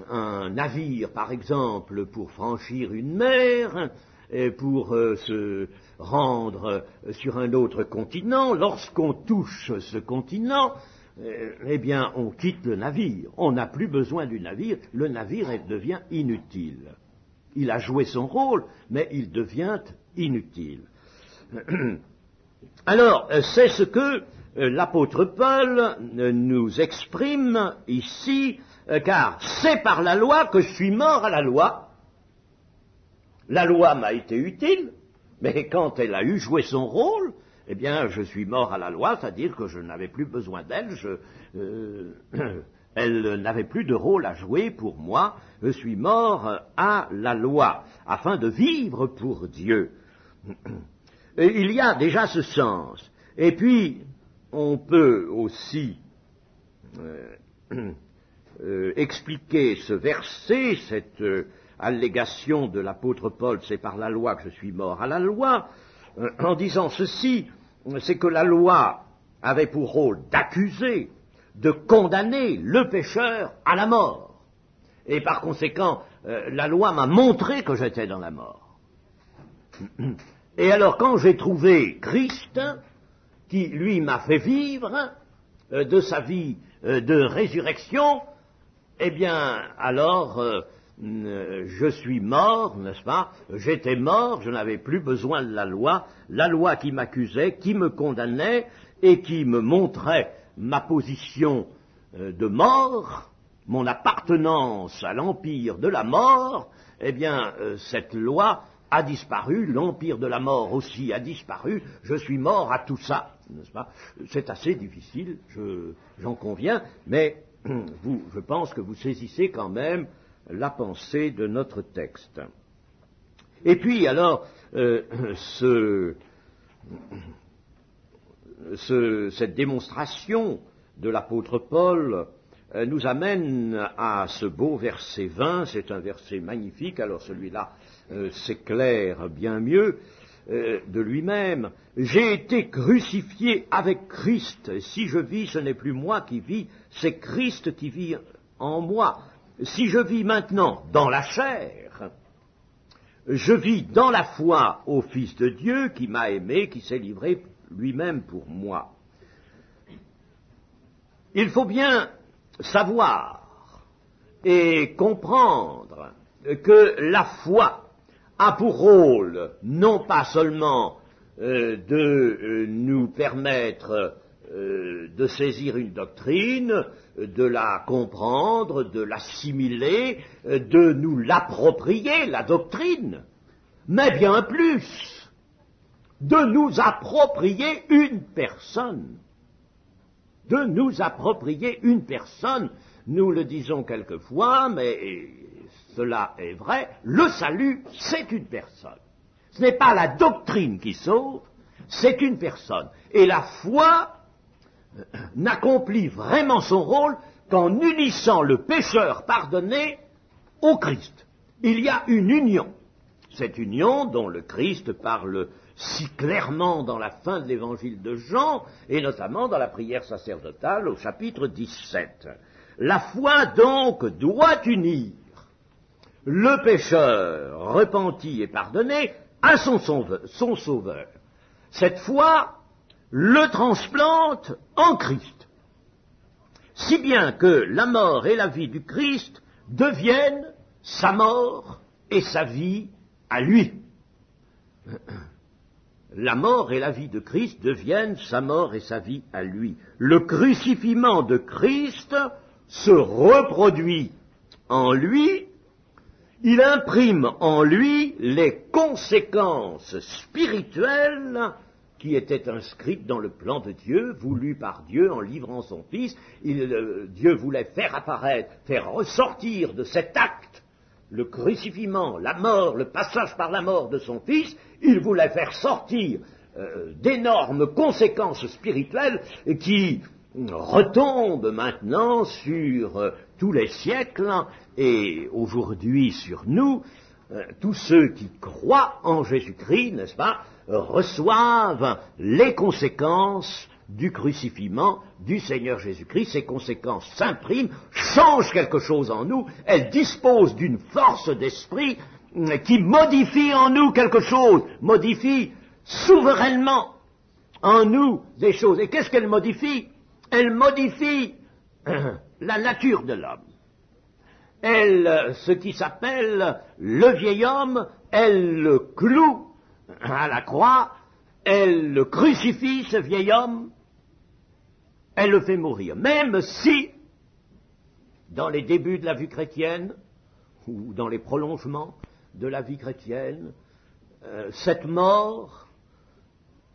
un navire, par exemple, pour franchir une mer, pour se rendre sur un autre continent. Lorsqu'on touche ce continent, eh bien, on quitte le navire. On n'a plus besoin du navire. Le navire devient inutile. Il a joué son rôle, mais il devient inutile. Alors, c'est ce que l'apôtre Paul nous exprime ici, car c'est par la loi que je suis mort à la loi. La loi m'a été utile, mais quand elle a eu joué son rôle, eh bien, je suis mort à la loi, c'est-à-dire que je n'avais plus besoin d'elle, elle n'avait plus de rôle à jouer pour moi, je suis mort à la loi, afin de vivre pour Dieu. Il y a déjà ce sens. Et puis, on peut aussi expliquer ce verset, cette allégation de l'apôtre Paul, c'est par la loi que je suis mort à la loi, en disant ceci, c'est que la loi avait pour rôle d'accuser, de condamner le pécheur à la mort. Et par conséquent, la loi m'a montré que j'étais dans la mort. Et alors, quand j'ai trouvé Christ, qui, lui, m'a fait vivre de sa vie de résurrection, eh bien, alors, je suis mort, n'est-ce pas? J'étais mort, je n'avais plus besoin de la loi qui m'accusait, qui me condamnait et qui me montrait ma position de mort, mon appartenance à l'empire de la mort. Eh bien, cette loi a disparu, l'empire de la mort aussi a disparu, je suis mort à tout ça, n'est-ce pas? C'est assez difficile, j'en conviens, mais je pense que vous saisissez quand même la pensée de notre texte. Et puis alors, cette démonstration de l'apôtre Paul nous amène à ce beau verset 20, c'est un verset magnifique, alors celui-là s'éclaire bien mieux de lui-même. J'ai été crucifié avec Christ, si je vis, ce n'est plus moi qui vis, c'est Christ qui vit en moi. Si je vis maintenant dans la chair, je vis dans la foi au Fils de Dieu qui m'a aimé, qui s'est livré lui-même pour moi. Il faut bien savoir et comprendre que la foi a pour rôle non pas seulement de nous permettre de saisir une doctrine, de la comprendre, de l'assimiler, de nous l'approprier, la doctrine, mais bien plus. de nous approprier une personne. De nous approprier une personne. Nous le disons quelquefois, mais cela est vrai, le salut, c'est une personne. Ce n'est pas la doctrine qui sauve, c'est une personne. Et la foi n'accomplit vraiment son rôle qu'en unissant le pécheur pardonné au Christ. Il y a une union. Cette union dont le Christ parle si clairement dans la fin de l'évangile de Jean, et notamment dans la prière sacerdotale au chapitre 17. La foi donc doit unir le pécheur repenti et pardonné à son sauveur. Cette foi le transplante en Christ, si bien que la mort et la vie du Christ deviennent sa mort et sa vie à lui. La mort et la vie de Christ deviennent sa mort et sa vie à lui. Le crucifiement de Christ se reproduit en lui, il imprime en lui les conséquences spirituelles qui étaient inscrites dans le plan de Dieu, voulu par Dieu en livrant son Fils. Dieu voulait faire apparaître, faire ressortir de cet acte, le crucifiement, la mort, le passage par la mort de son Fils, il voulait faire sortir d'énormes conséquences spirituelles qui retombent maintenant sur tous les siècles et aujourd'hui sur nous. Tous ceux qui croient en Jésus-Christ, n'est-ce pas, reçoivent les conséquences du crucifiement du Seigneur Jésus-Christ. Ces conséquences s'impriment, changent quelque chose en nous, elles disposent d'une force d'esprit qui modifie en nous quelque chose, modifie souverainement en nous des choses. Et qu'est-ce qu'elle modifie? Elle modifie la nature de l'homme. Elle, ce qui s'appelle le vieil homme, elle le cloue à la croix, elle le crucifie, ce vieil homme, elle le fait mourir. Même si, dans les débuts de la vie chrétienne, ou dans les prolongements de la vie chrétienne, cette mort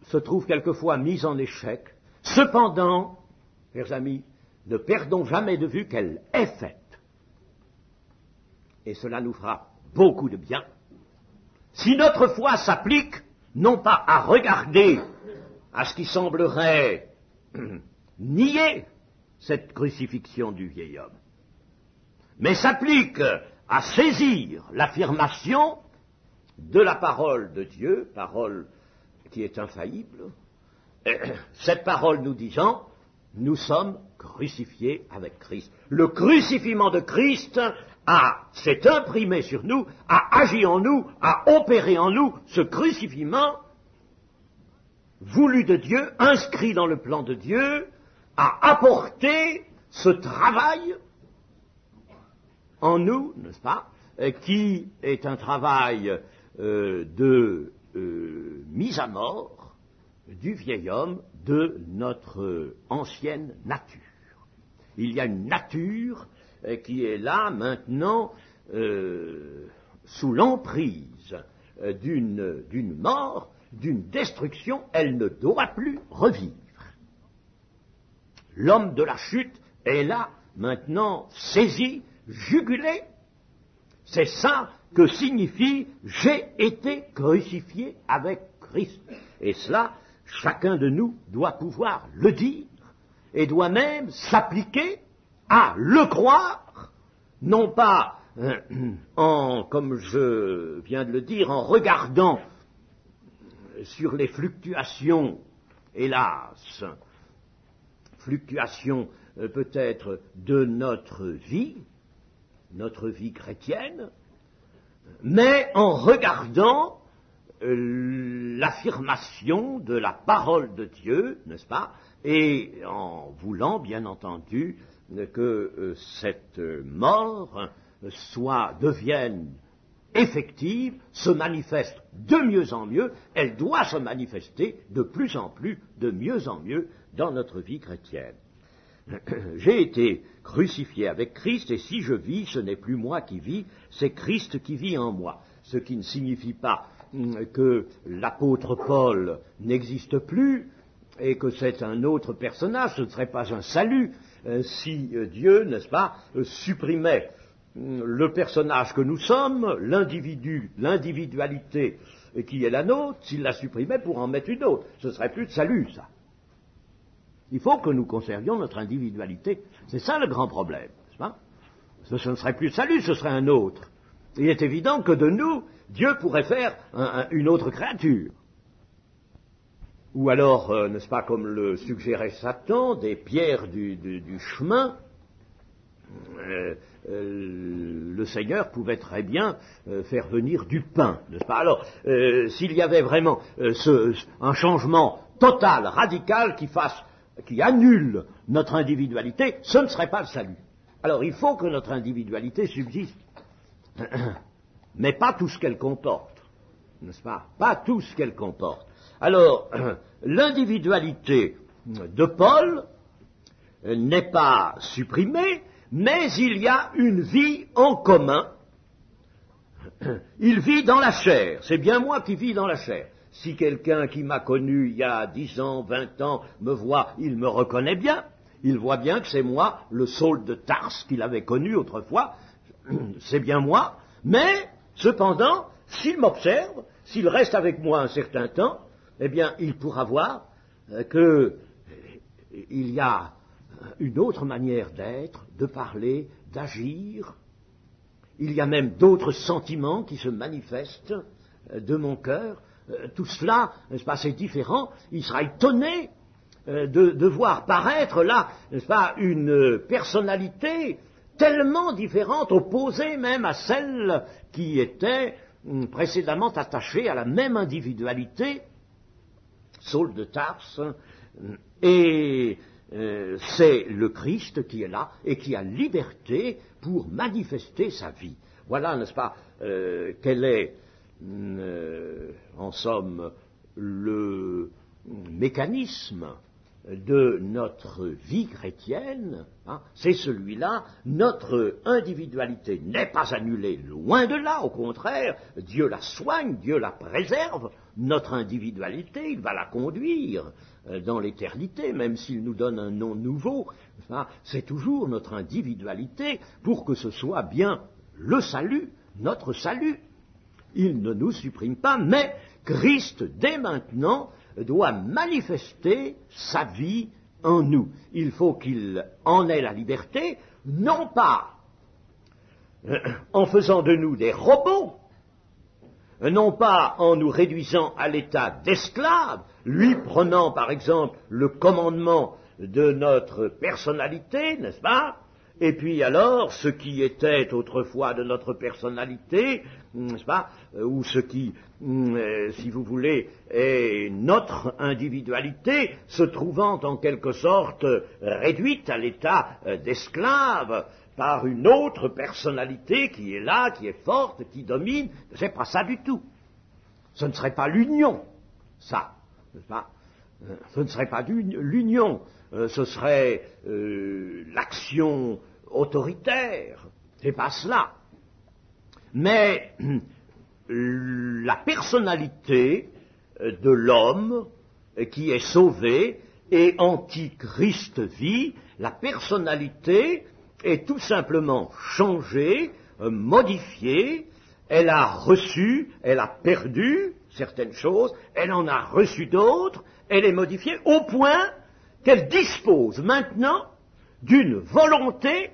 se trouve quelquefois mise en échec. Cependant, chers amis, ne perdons jamais de vue qu'elle est faite. Et cela nous fera beaucoup de bien. Si notre foi s'applique, non pas à regarder à ce qui semblerait nier cette crucifixion du vieil homme, mais s'applique à saisir l'affirmation de la parole de Dieu, parole qui est infaillible, cette parole nous disant, nous sommes crucifiés avec Christ. Le crucifiement de Christ s'est imprimé sur nous, a agi en nous, a opéré en nous ce crucifiement voulu de Dieu, inscrit dans le plan de Dieu, a apporté ce travail en nous, n'est-ce pas, qui est un travail de mise à mort du vieil homme, de notre ancienne nature. Il y a une nature qui est là maintenant sous l'emprise d'une mort, d'une destruction, elle ne doit plus revivre. L'homme de la chute est là maintenant saisi, jugulé. C'est ça que signifie « j'ai été crucifié avec Christ ». Et cela, chacun de nous doit pouvoir le dire et doit même s'appliquer à le croire, non pas comme je viens de le dire, en regardant sur les fluctuations, hélas, fluctuations peut-être de notre vie chrétienne, mais en regardant l'affirmation de la parole de Dieu, n'est-ce pas, et en voulant, bien entendu, que cette mort devienne effective, se manifeste de mieux en mieux, elle doit se manifester de plus en plus, de mieux en mieux dans notre vie chrétienne. J'ai été crucifié avec Christ, et si je vis, ce n'est plus moi qui vis, c'est Christ qui vit en moi. Ce qui ne signifie pas que l'apôtre Paul n'existe plus et que c'est un autre personnage, ce ne serait pas un salut si Dieu, n'est-ce pas, supprimait le personnage que nous sommes, l'individualité qui est la nôtre, s'il la supprimait pour en mettre une autre. Ce serait plus de salut, ça. Il faut que nous conservions notre individualité. C'est ça le grand problème, n'est-ce pas? Ce ne serait plus de salut, ce serait un autre. Il est évident que de nous, Dieu pourrait faire une autre créature. Ou alors, n'est-ce pas, comme le suggérait Satan, des pierres du chemin, le Seigneur pouvait très bien faire venir du pain, n'est-ce pas? Alors, s'il y avait vraiment un changement total, radical, qui annule notre individualité, ce ne serait pas le salut. Alors, il faut que notre individualité subsiste, mais pas tout ce qu'elle comporte, n'est-ce pas? Pas tout ce qu'elle comporte. Alors, l'individualité de Paul n'est pas supprimée, mais il y a une vie en commun. Il vit dans la chair. C'est bien moi qui vis dans la chair. Si quelqu'un qui m'a connu il y a 10 ans, 20 ans me voit, il me reconnaît bien. Il voit bien que c'est moi, le Saul de Tarse qu'il avait connu autrefois. C'est bien moi. Mais, cependant, s'il m'observe, s'il reste avec moi un certain temps, eh bien, il pourra voir qu'il y a une autre manière d'être, de parler, d'agir. Il y a même d'autres sentiments qui se manifestent de mon cœur. Tout cela, n'est-ce pas, c'est différent. Il sera étonné de voir paraître là, n'est-ce pas, une personnalité tellement différente, opposée même à celle qui était précédemment attachée à la même individualité, Saul de Tarse, et c'est le Christ qui est là et qui a liberté pour manifester sa vie. Voilà, n'est-ce pas, quel est, en somme, le mécanisme de notre vie chrétienne, hein, c'est celui-là. Notre individualité n'est pas annulée, loin de là, au contraire, Dieu la soigne, Dieu la préserve. Notre individualité, il va la conduire dans l'éternité, même s'il nous donne un nom nouveau, hein, c'est toujours notre individualité pour que ce soit bien le salut, notre salut. Il ne nous supprime pas, mais Christ, dès maintenant, doit manifester sa vie en nous. Il faut qu'il en ait la liberté, non pas en faisant de nous des robots, non pas en nous réduisant à l'état d'esclaves, lui prenant par exemple le commandement de notre personnalité, n'est-ce pas? Et puis alors, ce qui était autrefois de notre personnalité, n'est-ce pas, ou ce qui, si vous voulez, est notre individualité, se trouvant en quelque sorte réduite à l'état d'esclave par une autre personnalité qui est là, qui est forte, qui domine, c'est pas ça du tout. Ce ne serait pas l'union, ça, n'est-ce pas? Ce ne serait pas l'union. Ce serait l'action autoritaire, c'est pas cela. Mais la personnalité de l'homme qui est sauvé et anti-Christ vit, la personnalité est tout simplement changée, modifiée, elle a reçu, elle a perdu certaines choses, elle en a reçu d'autres, elle est modifiée au point qu'elle dispose maintenant d'une volonté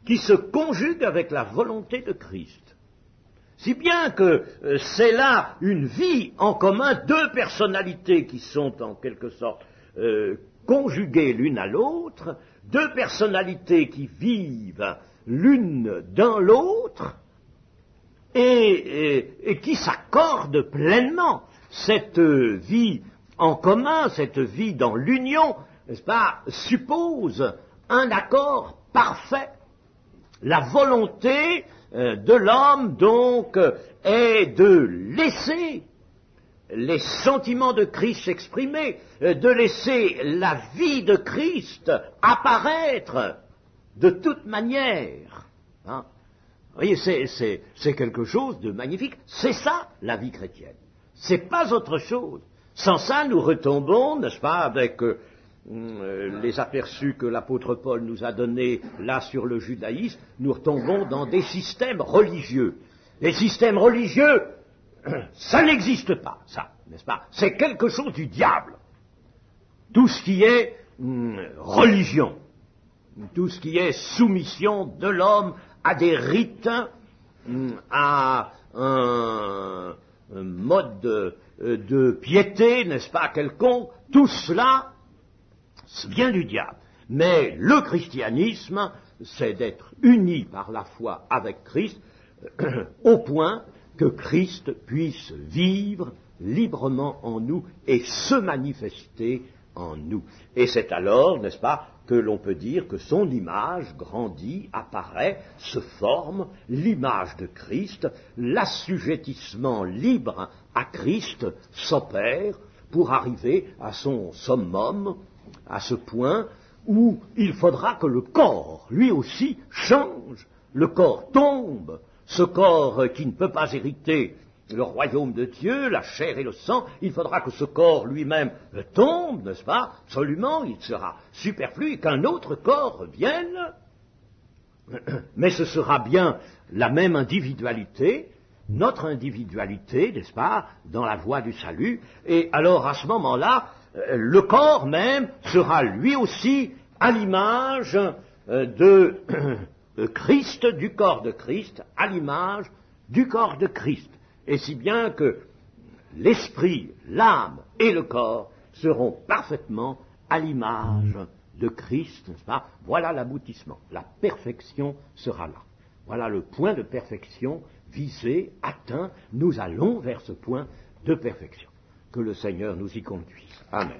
qui se conjugue avec la volonté de Christ. Si bien que c'est là une vie en commun, deux personnalités qui sont en quelque sorte conjuguées l'une à l'autre, deux personnalités qui vivent l'une dans l'autre et qui s'accordent pleinement. Cette vie en commun, cette vie dans l'union, n'est-ce pas, suppose un accord parfait. La volonté de l'homme, donc, est de laisser les sentiments de Christ s'exprimer, de laisser la vie de Christ apparaître de toute manière. Hein. voyez, c'est quelque chose de magnifique. C'est ça, la vie chrétienne. C'est pas autre chose. Sans ça, nous retombons, n'est-ce pas, avec les aperçus que l'apôtre Paul nous a donnés là sur le judaïsme, nous retombons dans des systèmes religieux. Les systèmes religieux, ça n'existe pas, ça, n'est-ce pas? C'est quelque chose du diable. Tout ce qui est religion, tout ce qui est soumission de l'homme à des rites, à un mode de piété, n'est-ce pas, quelconque, tout cela vient du diable. Mais le christianisme, c'est d'être uni par la foi avec Christ, au point que Christ puisse vivre librement en nous et se manifester en nous. Et c'est alors, n'est-ce pas, que l'on peut dire que son image grandit, apparaît, se forme, l'image de Christ, l'assujettissement libre à Christ s'opère pour arriver à son summum, à ce point où il faudra que le corps, lui aussi, change. Le corps tombe, ce corps qui ne peut pas hériter le royaume de Dieu, la chair et le sang, il faudra que ce corps lui-même tombe, n'est-ce pas? Absolument, il sera superflu et qu'un autre corps vienne, mais ce sera bien la même individualité, notre individualité, n'est-ce pas, dans la voie du salut, et alors à ce moment-là, le corps même sera lui aussi à l'image de Christ, du corps de Christ, à l'image du corps de Christ. Et si bien que l'esprit, l'âme et le corps seront parfaitement à l'image de Christ, n'est-ce pas? Voilà l'aboutissement. La perfection sera là. Voilà le point de perfection visé, atteint. Nous allons vers ce point de perfection. Que le Seigneur nous y conduise. Amen.